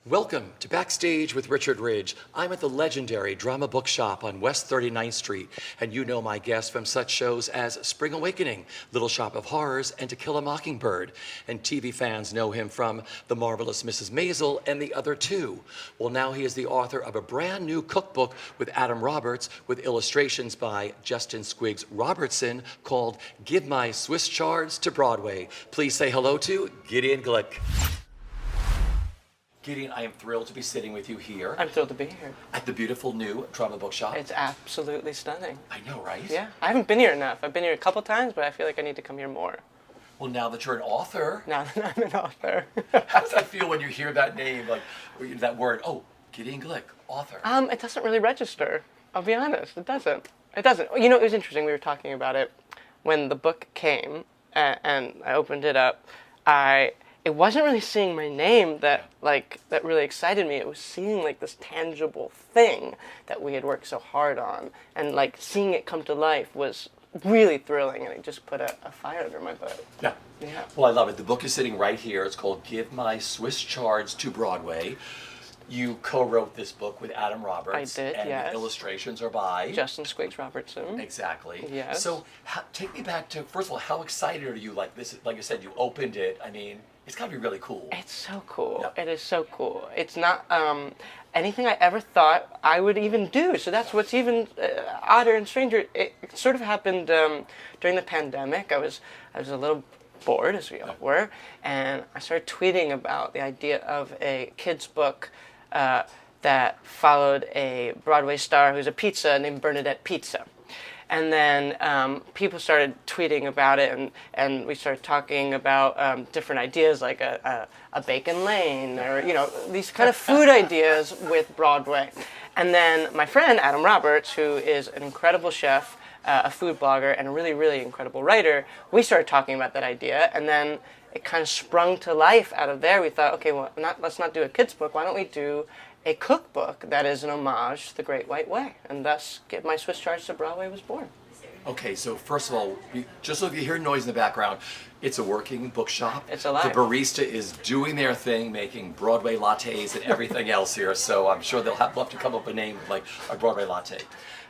Welcome to Backstage with Richard Ridge. I'm at the legendary Drama Bookshop on West 39th Street, and you know my guests from such shows as Spring Awakening, Little Shop of Horrors, and To Kill a Mockingbird. And TV fans know him from The Marvelous Mrs. Maisel and The Other Two. Well, now he is the author of a brand new cookbook with Adam Roberts, with illustrations by Justin Squiggs Robertson, called Give My Swiss Chards to Broadway. Please say hello to Gideon Glick. Gideon, I am thrilled to be sitting with you here. I'm thrilled to be here. At the beautiful new Drama Bookshop. It's absolutely stunning. I know, right? Yeah, I haven't been here enough. I've been here a couple times, but I feel like I need to come here more. Well, now that you're an author. Now that I'm an author. How does that feel when you hear that name, like that word? Oh, Gideon Glick, author. It doesn't really register. I'll be honest, it doesn't. It doesn't. You know, it was interesting. We were talking about it when the book came, and I opened it up. It wasn't really seeing my name that really excited me. It was seeing like this tangible thing that we had worked so hard on, and like seeing it come to life was really thrilling, and it just put a fire under my butt. Yeah. Yeah. Well, I love it. The book is sitting right here. It's called Give My Swiss Chards to Broadway. You co-wrote this book with Adam Roberts. I did, and yes. the illustrations are by Justin Squiggs Robertson. Exactly. Yes. So take me back to, first of all, how excited are you? Like this, like I said, you opened it. I mean, it's got to be really cool. It's so cool. Yeah. It is so cool. It's not anything I ever thought I would even do. So that's what's even odder and stranger. It sort of happened during the pandemic. I was a little bored, as we all were, and I started tweeting about the idea of a kid's book that followed a Broadway star who's a pizza named Bernadette Pizza. And then people started tweeting about it, and we started talking about different ideas like a bacon lane, or these kind of food ideas with Broadway. And then my friend Adam Roberts, who is an incredible chef, a food blogger, and a really, really incredible writer, we started talking about that idea, and then it kind of sprung to life out of there. We thought, okay, well, let's not do a kid's book. Why don't we do a cookbook that is an homage to the Great White Way? And thus, Give My Swiss Chards to Broadway was born. Okay, so first of all, just so if you hear noise in the background, it's a working bookshop. It's alive. The barista is doing their thing, making Broadway lattes and everything else here. So I'm sure they'll love to come up with a name like a Broadway latte.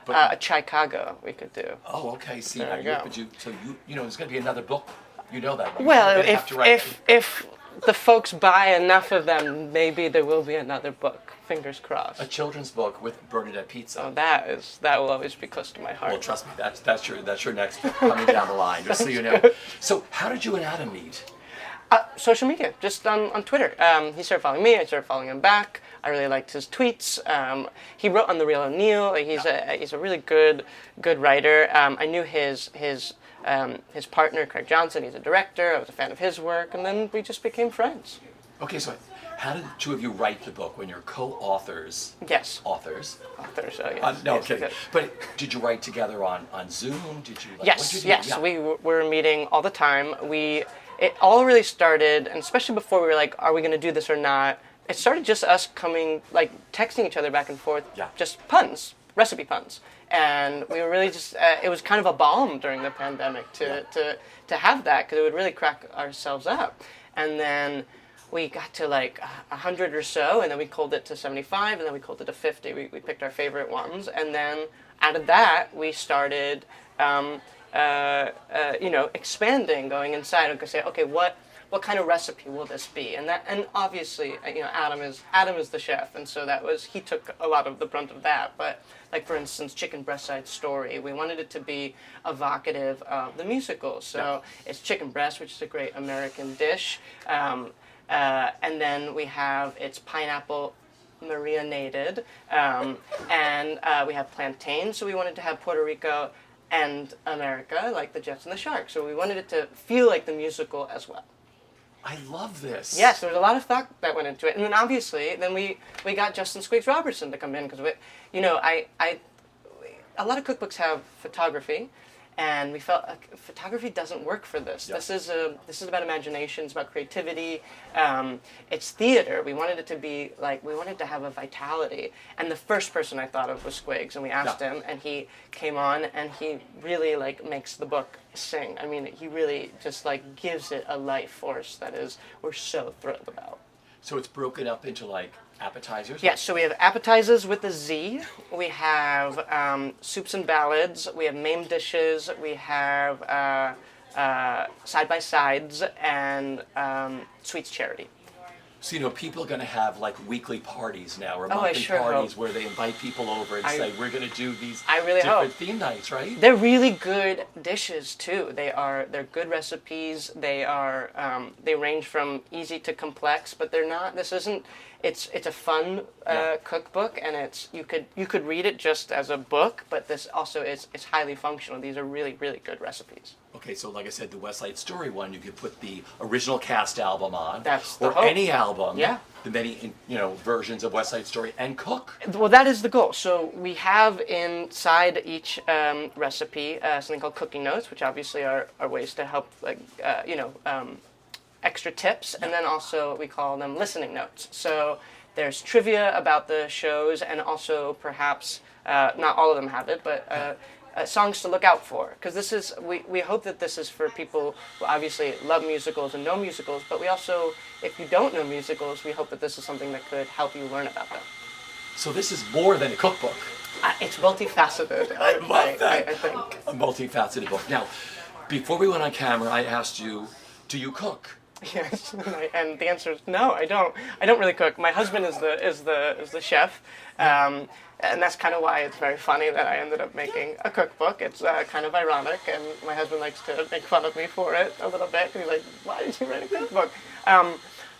But, A Chicago we could do. Oh, okay. See, There you go. but there's going to be another book. You know that. Well, You're gonna have to write if the folks buy enough of them, maybe there will be another book. Fingers crossed. a children's book with Bernadette Pizza. Oh, that will always be close to my heart. Well, trust me, that's your next book coming down the line. Just so you know. So, how did you and Adam meet? Social media, just on Twitter. He started following me. I started following him back. I really liked his tweets. He wrote on The Real O'Neill. He's a really good writer. I knew his partner, Craig Johnson. He's a director. I was a fan of his work, and then we just became friends. Okay, so how did the two of you write the book when you're co-authors? Yes. Authors? Authors, oh yes. No, yes, kidding. yes. But did you write together on Zoom? Did you? Yes, what'd you do? yes. Yeah. We were meeting all the time. It all really started, and especially before we were like, are we going to do this or not? It started just us texting each other back and forth, just puns, recipe puns. And we were really just, it was kind of a balm during the pandemic to have that, because it would really crack ourselves up. And then we got to like 100 or so, and then we culled it to 75, and then we culled it to 50. We picked our favorite ones, and then out of that, we started, expanding, going inside, and say, okay, what kind of recipe will this be? And obviously, Adam is the chef, and so he took a lot of the brunt of that. But like, for instance, Chicken Breast Side Story, we wanted it to be evocative of the musical. So it's chicken breast, which is a great American dish, and then we have it's pineapple marinated, and we have plantain. So we wanted to have Puerto Rico and America, like the Jets and the Sharks. So we wanted it to feel like the musical as well. I love this. Yes, there was a lot of thought that went into it, and then obviously, we got Justin Squiggs Robertson to come in, because a lot of cookbooks have photography, and we felt like photography doesn't work for this. Yeah. This is about imagination. It's about creativity. It's theater. We wanted it to be we wanted to have a vitality. And the first person I thought of was Squiggs, and we asked him, and he came on, and he really makes the book sing. I mean, he really just gives it a life force that we're so thrilled about. So it's broken up into like appetizers? Yes, so we have appetizers with a Z, we have soups and ballads, we have main dishes, we have side-by-sides, and sweets charity. So, people are going to have like weekly parties now, or I monthly sure parties hope. where they invite people over and say, we're going to do these I really different hope. theme nights, right? They're really good dishes too. They're good recipes. They range from easy to complex, but they're not. It's a fun cookbook, and you could read it just as a book, but this also it's highly functional. These are really, really good recipes. Okay, so like I said, the West Side Story one, you could put the original cast album on, That's the or hope. any album, Yeah. the many versions of West Side Story, and cook. Well, that is the goal. So we have inside each recipe something called cooking notes, which obviously are ways to help, extra tips, and then also we call them listening notes. So there's trivia about the shows, and also perhaps not all of them have it, but songs to look out for. Because we hope that this is for people who obviously love musicals and know musicals, but we also, if you don't know musicals, we hope that this is something that could help you learn about them. So this is more than a cookbook. It's multifaceted. I love that. I think. A multifaceted book. Now, before we went on camera, I asked you, do you cook? Yes, and the answer is no. I don't. I don't really cook. My husband is the chef, and that's kind of why it's very funny that I ended up making a cookbook. It's kind of ironic, and my husband likes to make fun of me for it a little bit. He's like, "Why did you write a cookbook?"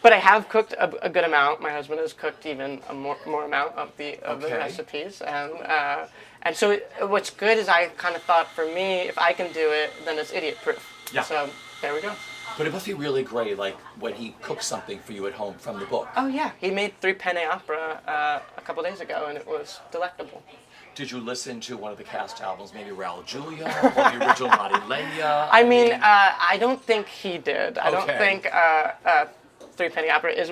But I have cooked a good amount. My husband has cooked even a more amount of the recipes, and so what's good is I kind of thought, for me, if I can do it, then it's idiot proof. Yeah. So there we go. But it must be really great, like when he cooks something for you at home from the book. Oh yeah, he made Three Penny Opera a couple days ago, and it was delectable. Did you listen to one of the cast albums, maybe Raul Julia or the original Lottie Lenya? I mean, I don't think he did. I don't Okay. think Three Penny Opera is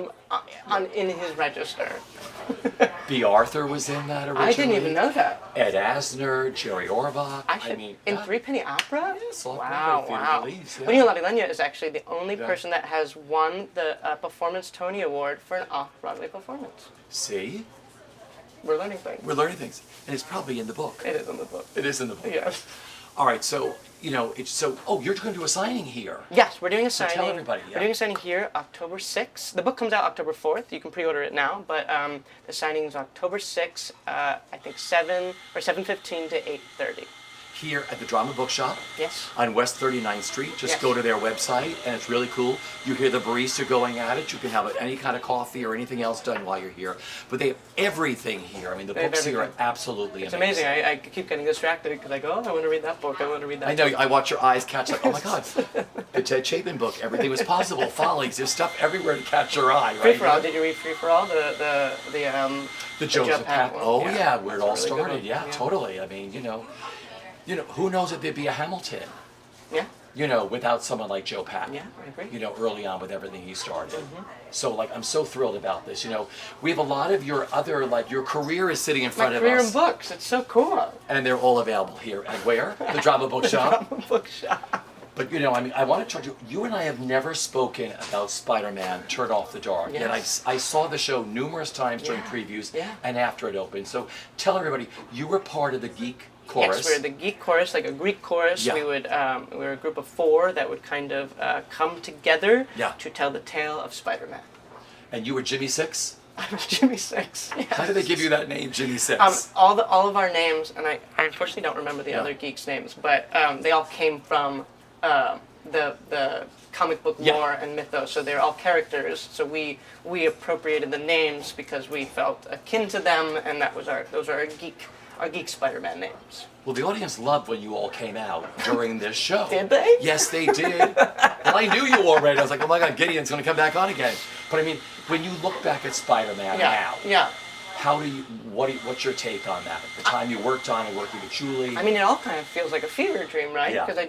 in his register. B. Arthur was in that originally. I didn't even know that. Ed Asner, Jerry Orbach. In Three Penny Opera? Yes, all Wow, Broadway theater wow. release, Well, Lottie Lenya is actually the only Yeah. person that has won the Performance Tony Award for an off-Broadway performance. See? We're learning things. We're learning things. And it's probably in the book. It is in the book. It is in the book. Yes. All right, so, you're going to do a signing here. Yes, we're doing a So signing. tell everybody, yeah. We're doing a signing here October 6th. The book comes out October 4th. You can pre-order it now, but the signing is October 6th, I think 7:15 to 8:30. Here at the Drama Bookshop. Yes. On West 39th Street. Just Yes. go to their website, and it's really cool. You hear the barista going at it. You can have any kind of coffee or anything else done while you're here. But they have everything here. I mean, the They have books here are everything. absolutely It's amazing. I keep getting distracted because I go, oh, I want to read that book. I want to read that I know. book. I watch your eyes catch like, oh my God, the Ted Chapin book. Everything was possible. Follies. There's stuff everywhere to catch your eye. Right? Free for All. Did you read Free for All? The Joseph Pat. one? Oh yeah, where it all That's a really good started. one. Yeah, totally. I mean, who knows if there'd be a Hamilton? Yeah. Without someone like Joe Patton. Yeah, I agree. Early on with everything he started. So, I'm so thrilled about this. We have a lot of your other, your career is sitting in front My of career us. in books. It's so cool. And they're all available here. And where? The Drama Bookshop. Bookshop. But, I want to charge you and I have never spoken about Spider-Man Turn Off the Dark. Yes. And I saw the show numerous times during Yeah. previews Yeah. and after it opened. So, tell everybody, you were part of the Geek Chorus. Yes, we're the geek chorus, like a Greek chorus. Yeah. We were a group of 4 that would kind of come together Yeah. to tell the tale of Spider-Man. And you were Jimmy Six? I was Jimmy Six. Yes. How did they give you that name, Jimmy Six? All of our names, and I unfortunately don't remember the Yeah. other geeks' names, but they all came from the comic book Yeah. lore and mythos. So they're all characters. So we appropriated the names because we felt akin to them, and those are our geek Spider-Man names. Well, the audience loved when you all came out during this show. Did they? Yes, they did. And I knew you already. I was like, oh my God, Gideon's going to come back on again. But I mean, when you look back at Spider-Man now, Yeah. what's your take on that? The time you worked on and working with Julie? I mean, it all kind of feels like a fever dream, right? Yeah. Because I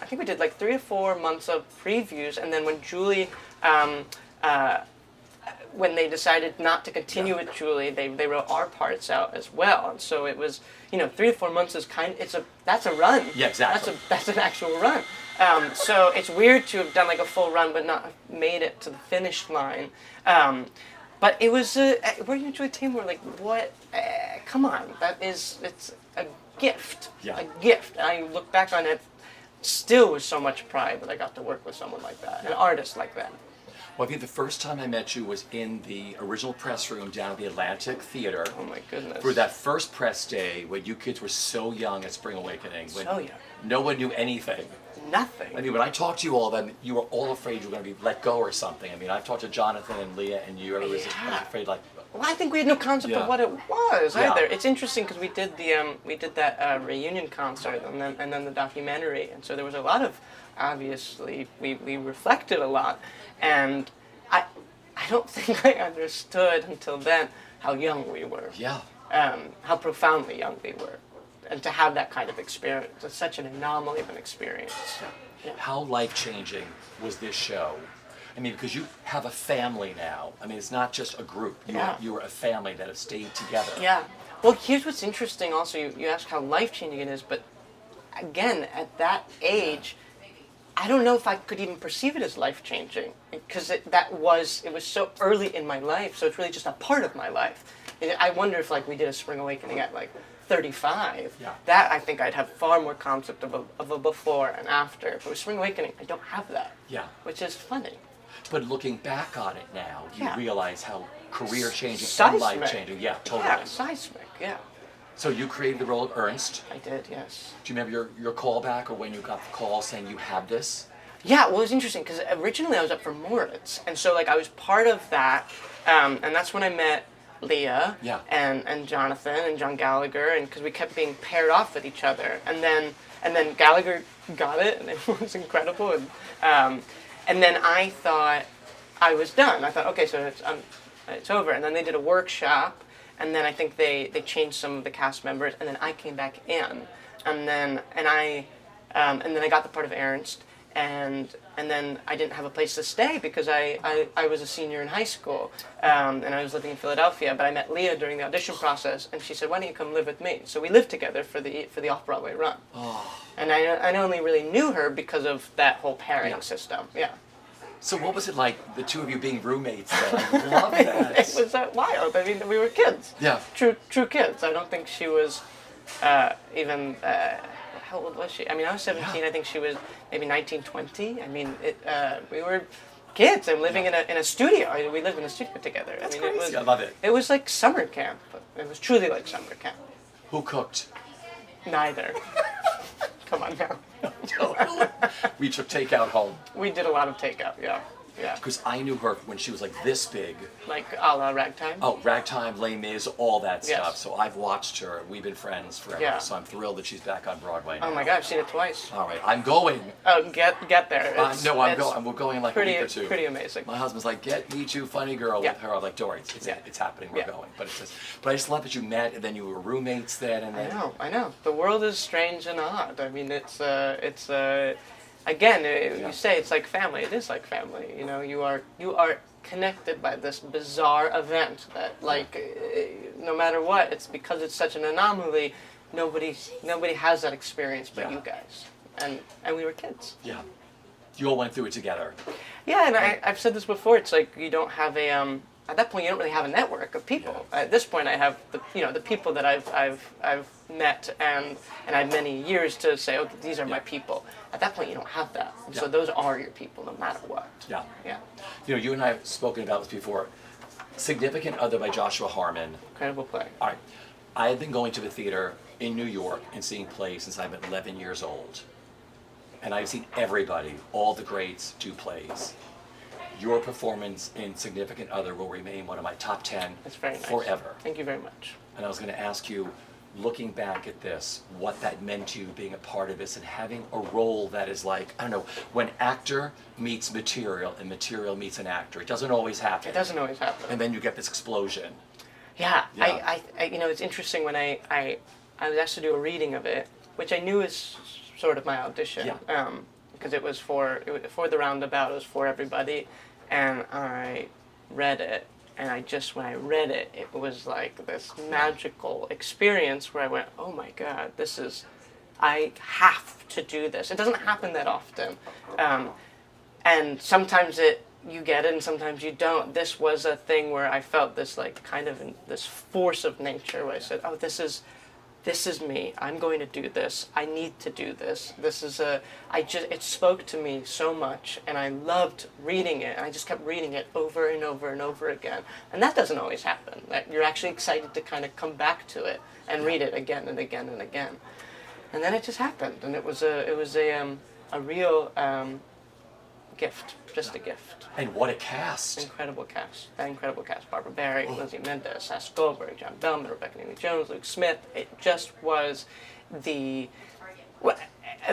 think we did like 3 or 4 months of previews, and then when Julie, when they decided not to continue with Julie, they wrote our parts out as well, and so it was, 3 or 4 months is that's a run. Yeah, exactly. That's an actual run. So it's weird to have done like a full run but not have made it to the finish line. But it was were you enjoy teamwork? Like what? Come on, it's a gift. Yeah. A gift. And I look back on it still with so much pride that I got to work with someone like that, an artist like that. Well, I think the first time I met you was in the original press room down at the Atlantic Theater. Oh my goodness. For that first press day when you kids were so young at Spring Awakening. When So young. no one knew anything. Nothing. I mean, when I talked to you all, then you were all afraid you were going to be let go or something. I mean, I've talked to Jonathan and Leah, and you everybody was afraid, like. Well, I think we had no concept Yeah. of what it was Yeah. either. It's interesting because we did that reunion concert and then the documentary, and so there was a lot of, obviously we reflected a lot, and I don't think I understood until then how young we were, Yeah. how profoundly young we were, and to have that kind of experience, it's such an anomaly of an experience. Yeah. How life-changing was this show? I mean, because you have a family now. I mean, it's not just a group. You are a family that have stayed together. Yeah. Well, here's what's interesting also. You ask how life-changing it is, but again, at that age, I don't know if I could even perceive it as life-changing because it was so early in my life, so it's really just a part of my life. I wonder if like we did a Spring Awakening at like 35, Yeah. that I think I'd have far more concept of a before and after. But with Spring Awakening, I don't have that. Yeah. Which is funny. But looking back on it now, you Yeah. realize how career-changing and Seismic. life-changing. Yeah, totally. Yeah, seismic, yeah. So you created the role of Ernst. I did, yes. Do you remember your callback or when you got the call saying you have this? Yeah, well, it was interesting because originally I was up for Moritz, and so like I was part of that, and that's when I met Leah Yeah. and Jonathan and John Gallagher, and because we kept being paired off with each other, and then Gallagher got it, and it was incredible, and then I thought I was done. I thought, okay, so it's over, and then they did a workshop, and then I think they changed some of the cast members, and then I came back in, and then I got the part of Ernst. And then I didn't have a place to stay because I was a senior in high school, and I was living in Philadelphia. But I met Leah during the audition process, and she said, "Why don't you come live with me?" So we lived together for the off-Broadway run. Oh. And I only really knew her because of that whole pairing Yeah. system. Yeah. So what was it like, the two of you being roommates? I love that. It was wild. I mean, we were kids. Yeah. True kids. I don't think she was even. How old was she? I mean, I was 17. Yeah. I think she was maybe 19, 20. I mean, we were kids and living in a studio. We lived in a studio together. That's I mean, crazy. I love it. It was like summer camp. It was truly like summer camp. Who cooked? Neither. Come on now. We took takeout home. We did a lot of takeout. Yeah. Yeah. Because I knew her when she was like this big. Like a la Ragtime. Oh, Ragtime, Les Mis, all that Yes. stuff. So I've watched her. We've been friends forever. Yeah. So I'm thrilled that she's back on Broadway now. Oh my God, I've seen it twice. All right, I'm going. Oh, get there. No, I'm it's going. We're going in like pretty, a week or two. Pretty amazing. My husband's like, get Me Too Funny Girl Yeah. with her. I'm like, don't worry, Yeah. it's happening. We're Yeah. going. But I just love that you met and then you were roommates then. And then I know. The world is strange and odd. I mean, it's again, you say it's like family. It is like family. You know, you are connected by this bizarre event that, like, no matter what, it's because it's such an anomaly. Nobody has that experience but Yeah. you guys, and we were kids. Yeah. You all went through it together. Yeah, and I've said this before. It's like you don't have a at that point you don't really have a network of people. Yeah. At this point, I have the people that I've met and I have many years to say, okay, these are my people. At that point, you don't have that. And so Yeah. those are your people, no matter what. Yeah. Yeah. You know, you and I have spoken about this before. Significant Other by Joshua Harmon. Incredible play. All right. I have been going to the theater in New York and seeing plays since I'm 11 years old. And I've seen everybody, all the greats, do plays. Your performance in Significant Other will remain one of my top 10 That's very nice. forever. Thank you very much. And I was going to ask you, looking back at this, what that meant to you being a part of this and having a role that is like, I don't know, when actor meets material and material meets an actor. It doesn't always happen. It doesn't always happen. And then you get this explosion. Yeah, Yeah. I it's interesting when I was asked to do a reading of it, which I knew is sort of my audition, Yeah. because it was for the roundabout, it was for everybody, and I read it, and when I read it, it was like this magical experience where I went, oh my God, this is I have to do this. It doesn't happen that often. And sometimes you get it and sometimes you don't. This was a thing where I felt this like kind of this force of nature where I said, oh, this is me. I'm going to do this. I need to do this. It spoke to me so much, and I loved reading it. And I just kept reading it over and over and over again. And that doesn't always happen. That you're actually excited to kind of come back to it and read it again and again and again. And then it just happened, and it was a real gift, just a gift. And what a cast! Incredible cast. Barbara Barry, Lizzie Mendez, Sass Goldberg, John Bellman, Rebecca Neely Jones, Luke Smith. It just was it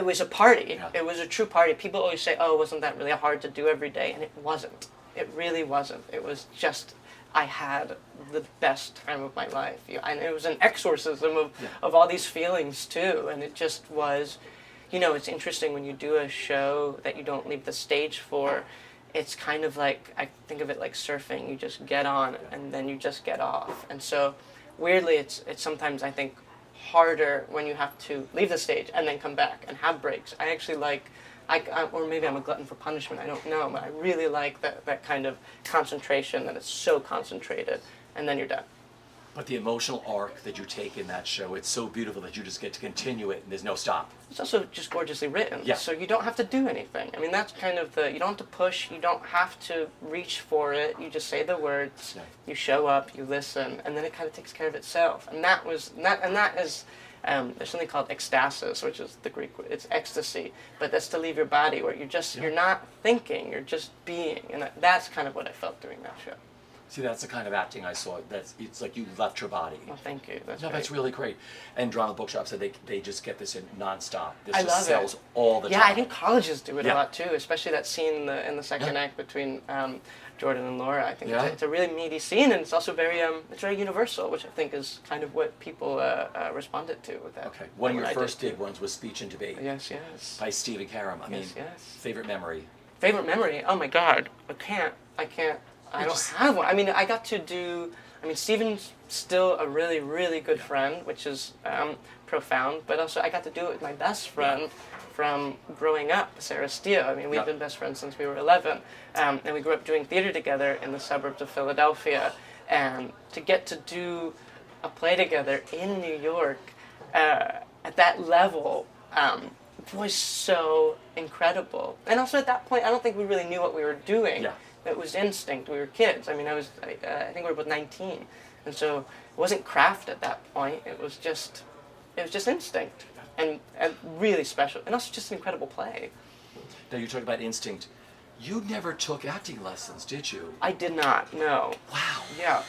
was a party. Yeah. It was a true party. People always say, oh, wasn't that really hard to do every day? And it wasn't. It really wasn't. It was just, I had the best time of my life. And it was an exorcism of all these feelings, too. And it just was, it's interesting when you do a show that you don't leave the stage for. It's kind of like, I think of it like surfing. You just get on and then you just get off. And so, weirdly, it's sometimes, I think, harder when you have to leave the stage and then come back and have breaks. I actually like, or maybe I'm a glutton for punishment, I don't know, but I really like that kind of concentration, that it's so concentrated, and then you're done. But the emotional arc that you take in that show, it's so beautiful that you just get to continue it and there's no stop. It's also just gorgeously written, yeah. So you don't have to do anything. I mean, that's kind of you don't have to push, you don't have to reach for it, you just say the words, you show up, you listen, and then it kind of takes care of itself. And that is, there's something called ecstasis, which is the Greek word, it's ecstasy, but that's to leave your body, where you're not thinking, you're just being, and that's kind of what I felt doing that show. See, that's the kind of acting I saw. It's like you left your body. Well, thank you. That's really great. And Drama Bookshop said they just get this in nonstop. This I just love sells it. all the time. Yeah, I think colleges do it a lot too, especially that scene in the second act between Jordan and Laura. I think it's a really meaty scene, and it's also very universal, which I think is kind of what people responded to with that. Okay, one of your first big ones was Speech and Debate. Yes. By Stephen Karam. I mean, favorite memory. Favorite memory? Oh my God, I can't. I don't have one. I mean, I got to do. I mean, Stephen's still a really, really good friend, which is profound. But also, I got to do it with my best friend from growing up, Sarah Steele. I mean, we've been best friends since we were 11, and we grew up doing theater together in the suburbs of Philadelphia. And to get to do a play together in New York at that level was so incredible. And also at that point, I don't think we really knew what we were doing. Yeah. It was instinct. We were kids. I mean, I think we were both 19, and so it wasn't craft at that point. It was just instinct, and really special, and also just an incredible play. Now you talk about instinct. You never took acting lessons, did you? I did not. No. Wow. Yeah.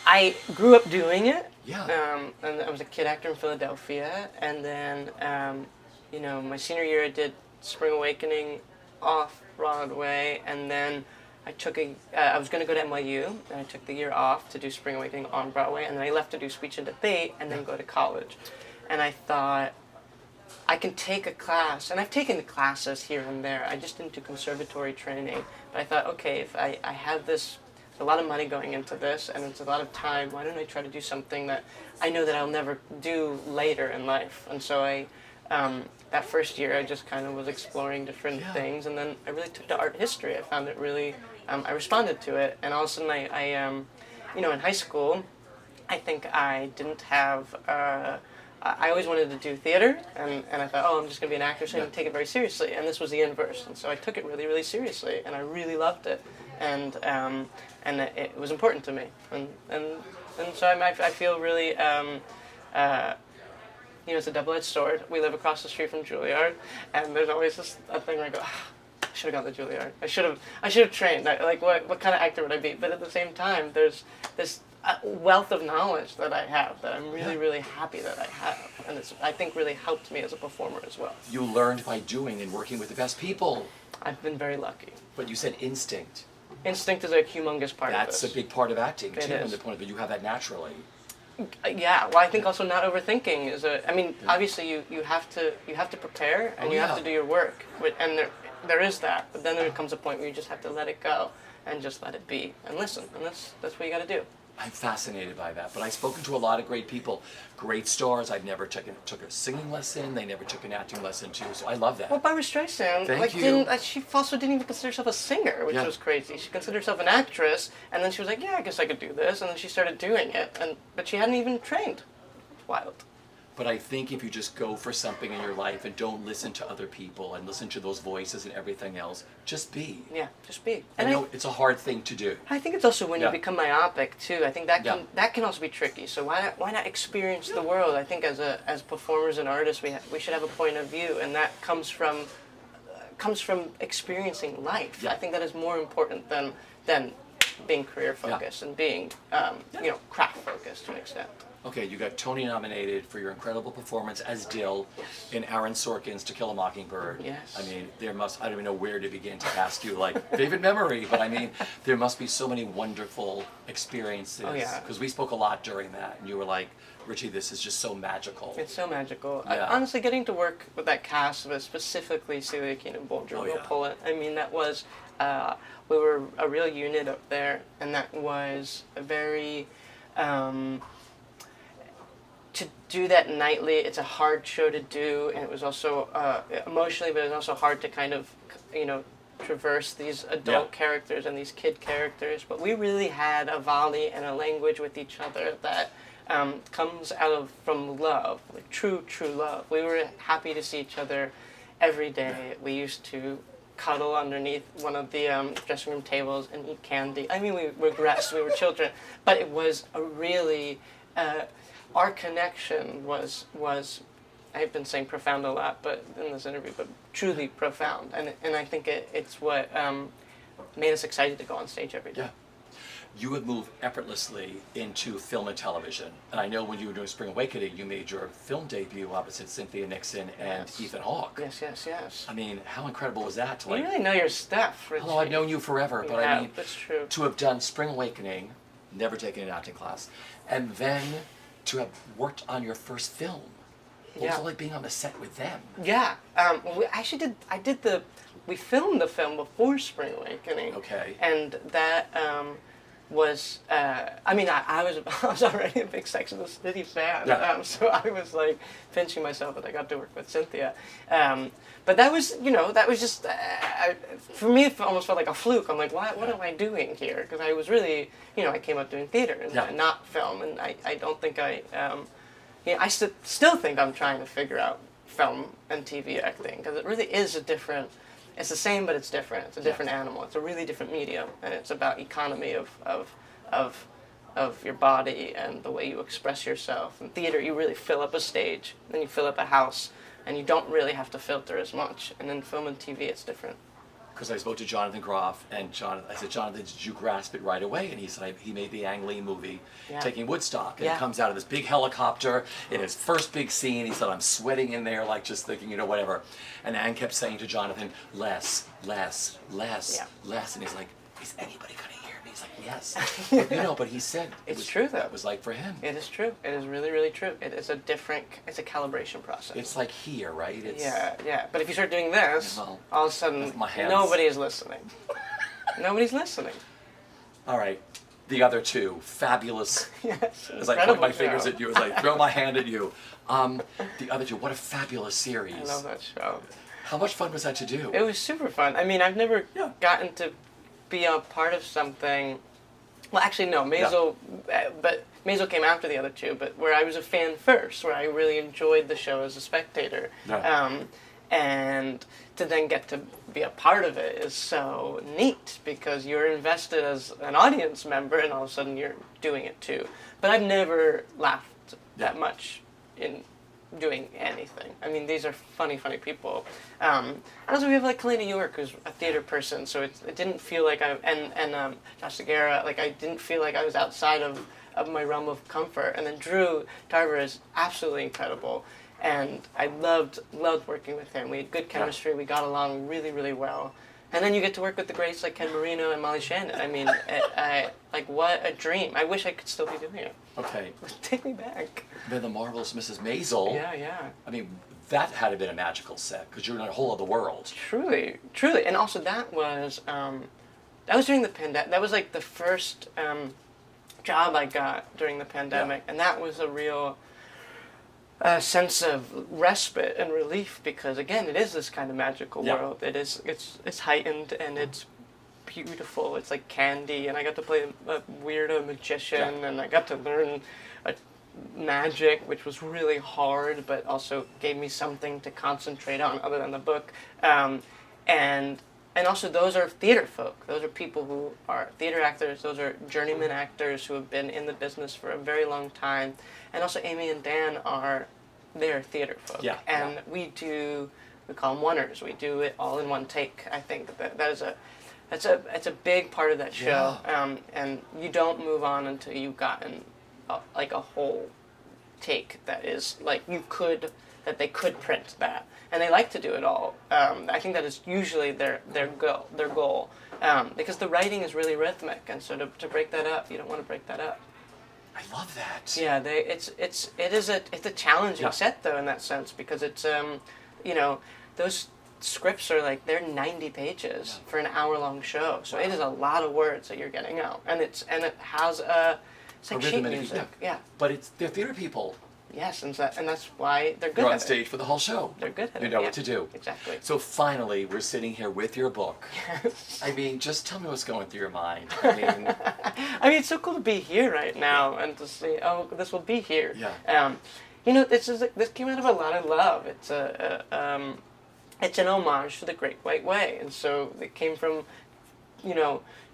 I grew up doing it. Yeah. And I was a kid actor in Philadelphia, and then my senior year I did Spring Awakening off Broadway, and then I was going to go to NYU, and I took the year off to do Spring Awakening on Broadway, and then I left to do Speech and Debate, and then go to college. And I thought, I can take a class, and I've taken the classes here and there, I just didn't do conservatory training, but I thought, okay, if I have this, a lot of money going into this, and it's a lot of time, why don't I try to do something that I know that I'll never do later in life? And so that first year I just kind of was exploring different things, and then I really took to art history. I found it really, I responded to it, and all of a sudden I in high school, I think I didn't have, I always wanted to do theater, and I thought, oh, I'm just going to be an actor, so I didn't take it very seriously, and this was the inverse, and so I took it really, really seriously, and I really loved it, and it was important to me, and so I feel really, it's a double-edged sword. We live across the street from Juilliard, and there's always a thing where I go, I should have gone to Juilliard. I should have trained. Like, what kind of actor would I be? But at the same time, there's this wealth of knowledge that I have that I'm really, really happy that I have, and it's, I think, really helped me as a performer as well. You learned by doing and working with the best people. I've been very lucky. But you said instinct. Instinct is a humongous part of this. That's a big part of acting, too, It is. from the point of view you have that naturally. Yeah, well, I think also not overthinking is obviously you have to prepare, and you have to do your work, and there is that, but then there comes a point where you just have to let it go and just let it be and listen, and that's what you got to do. I'm fascinated by that, but I've spoken to a lot of great people, great stars. I've never took a singing lesson. They never took an acting lesson too, so I love that. Well, Barbara Streisand, Thank like, you. she also didn't even consider herself a singer, which Yeah. was crazy. She considered herself an actress, and then she was like, yeah, I guess I could do this, and then she started doing it, but she hadn't even trained. It's wild. But I think if you just go for something in your life and don't listen to other people and listen to those voices and everything else, just be. Yeah, just be. I And know it's a hard thing to do. I think it's also when Yeah. you become myopic too. I think Yeah. that can also be tricky. So why not experience the world? I think as performers and artists, we should have a point of view, and that comes from experiencing life. Yeah. I think that is more important than being career focused and being craft focused to an extent. Okay, you got Tony nominated for your incredible performance as Dill in Aaron Sorkin's To Kill a Mockingbird. Yes. I mean, I don't even know where to begin to ask you, like, vivid memory, but I mean, there must be so many wonderful experiences. Oh, yeah. Because we spoke a lot during that, and you were like, Richie, this is just so magical. It's so magical. Yeah. Honestly, getting to work with that cast, but specifically Celia Keenan Bolger, Oh, Will yeah. Pullet, I mean, that was, we were a real unit up there, and that was a very, to do that nightly, it's a hard show to do, and it was also emotionally, but it was also hard to kind of, traverse these adult Yeah. characters and these kid characters. But we really had a volley and a language with each other that comes from love, like true love. We were happy to see each other every day. We used to cuddle underneath one of the dressing room tables and eat candy. I mean, we regressed, we were children, but it was a really, our connection was, I've been saying profound a lot, but in this interview, but truly profound. And I think it's what made us excited to go on stage every day. Yeah. You have moved effortlessly into film and television. And I know when you were doing Spring Awakening, you made your film debut opposite Cynthia Nixon and Yes. Ethan Hawke. Yes. I mean, how incredible was that to You like, really know your stuff, Richie. hello, I've known you forever, but Yeah, I mean, that's true. to have done Spring Awakening, never taken an acting class, and then to have worked on your first film. What was Yeah. it like being on the set with them? Yeah, we actually we filmed the film before Spring Awakening. Okay. And that was, I mean, I was already a big Sex and the City fan, Yeah. so I was like pinching myself that I got to work with Cynthia. But that was, that was just, for me, it almost felt like a fluke. I'm like, what am I doing here? Because I was really, I came up doing theater and not film, and I don't think I still think I'm trying to figure out film and TV acting, because it really is it's the same, but it's different. It's a different animal. It's a really different medium, and it's about economy of your body and the way you express yourself. In theater, you really fill up a stage, then you fill up a house, and you don't really have to filter as much. And in film and TV, it's different. Because I spoke to Jonathan Groff, and I said, Jonathan, did you grasp it right away? And he said, he made the Ang Lee movie, Taking Woodstock. And Yeah. he comes out of this big helicopter in his first big scene. He said, I'm sweating in there, like just thinking, whatever. And Ang kept saying to Jonathan, less. And he's like, is anybody going to hear me? He's like, yes. But he said, It's true, though. That was like for him. It is true. It is really, really true. It's a calibration process. It's like here, right? It's, Yeah. But if you start doing this, Well, all of a sudden, with my hands. nobody is listening. Nobody's listening. All right. The other two, fabulous. Yes. As I point my incredible fingers show. at you, as I throw my hand at you. The other two, what a fabulous series. I love that show. How much fun was that to do? It was super fun. I mean, I've never Yeah. gotten to be a part of something. Well, actually, no. Maisel, but Maisel came after the other two. But where I was a fan first, where I really enjoyed the show as a spectator, and to then get to be a part of it is so neat, because you're invested as an audience member, and all of a sudden you're doing it too. But I've never laughed that much in doing anything. I mean, these are funny people. And also we have like Kalina York, who's a theater person, so it didn't feel like and Josh Segura, like I didn't feel like I was outside of my realm of comfort. And then Drew Tarver is absolutely incredible, and I loved working with him. We had good chemistry. We got along really, really well. And then you get to work with the greats like Ken Marino and Molly Shannon. I mean, like what a dream. I wish I could still be doing it. Okay. Take me back. Then the marvelous Mrs. Maisel. Yeah. I mean, that had to have been a magical set, because you're in a whole other world. Truly. And also that was during the pandemic. That was like the first job I got during the pandemic, and that was a real sense of respite and relief, because again, it is this kind of magical world. It's heightened and it's beautiful. It's like candy, and I got to play a weirdo magician, and I got to learn magic, which was really hard, but also gave me something to concentrate on other than the book. And also, those are theater folk. Those are people who are theater actors. Those are journeyman actors who have been in the business for a very long time. And also, Amy and Dan they're theater folk. Yeah. And we call them oneers. We do it all in one take. I think that's a big part of that show. Yeah. And you don't move on until you've gotten like a whole take that is like that they could print that. And they like to do it all. I think that is usually their goal, because the writing is really rhythmic, and so to break that up, you don't want to break that up. I love that. Yeah, it's a challenging set though in that sense, because it's those scripts are like they're 90 pages for an hour-long show, so it is a lot of words that you're getting out, and it has it's like sheet music. Yeah. But they're theater people. Yes, and that's why they're good. You're on at stage it. for the whole show. They're good at it. You know what to do. Exactly. So finally, we're sitting here with your book. Yes. I mean, just tell me what's going through your mind. I mean, it's so cool to be here right now and to see, this will be here. Yeah. This came out of a lot of love. It's an homage to the Great White Way, and so it came from,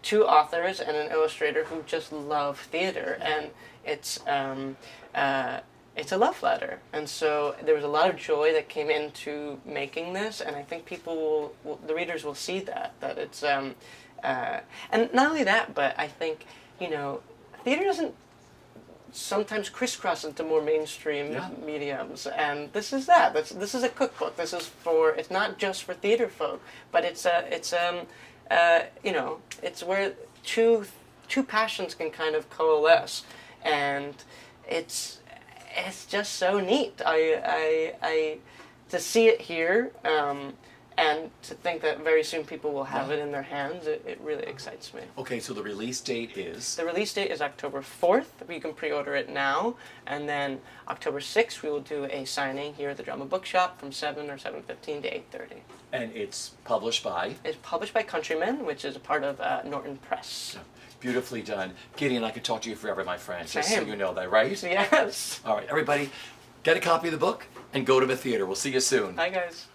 two authors and an illustrator who just love theater, and it's a love letter, and so there was a lot of joy that came into making this, and I think the readers will see that it's and not only that, but I think theater doesn't sometimes crisscross into more mainstream mediums, and this is that. This is a cookbook. It's not just for theater folk, but it's where two passions can kind of coalesce, and it's just so neat. I to see it here, and to think that very soon people will have it in their hands, it really excites me. Okay, so the release date is? The release date is October 4th. You can pre-order it now, and then October 6th we will do a signing here at the Drama Bookshop from 7 or 7:15 to 8:30. And it's published by? It's published by Countryman, which is a part of Norton Press. Beautifully done. Gideon, I could talk to you forever, my friend. Just so Same. you know that, right? Yes. All right, everybody, get a copy of the book and go to the theater. We'll see you soon. Bye, guys.